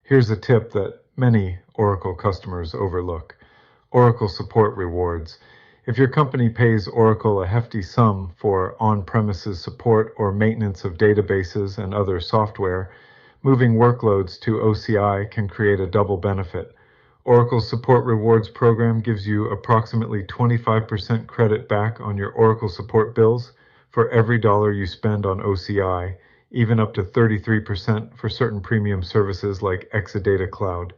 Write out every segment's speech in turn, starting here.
Here's a tip that many Oracle customers overlook. Oracle support rewards. If your company pays Oracle a hefty sum for on-premises support or maintenance of databases and other software, moving workloads to OCI can create a double benefit. Oracle's support rewards program gives you approximately 25% credit back on your Oracle support bills for every dollar you spend on OCI, even up to 33% for certain premium services like Exadata Cloud.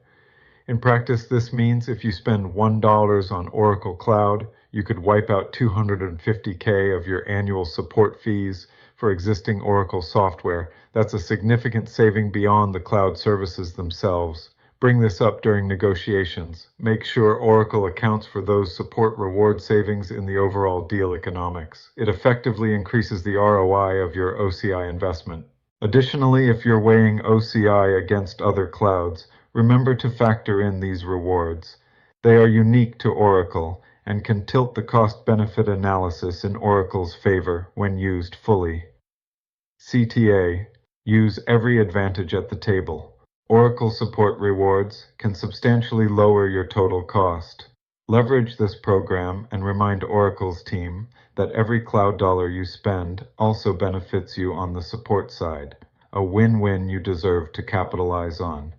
In practice, this means if you spend $1 on Oracle Cloud, you could wipe out $250K of your annual support fees for existing Oracle software. That's a significant saving beyond the cloud services themselves. Bring this up during negotiations. Make sure Oracle accounts for those support reward savings in the overall deal economics. It effectively increases the ROI of your OCI investment. Additionally, if you're weighing OCI against other clouds, remember to factor in these rewards. They are unique to Oracle and can tilt the cost-benefit analysis in Oracle's favor when used fully. CTA. Use every advantage at the table. Oracle support rewards can substantially lower your total cost. Leverage this program and remind Oracle's team that every cloud dollar you spend also benefits you on the support side, a win-win you deserve to capitalize on.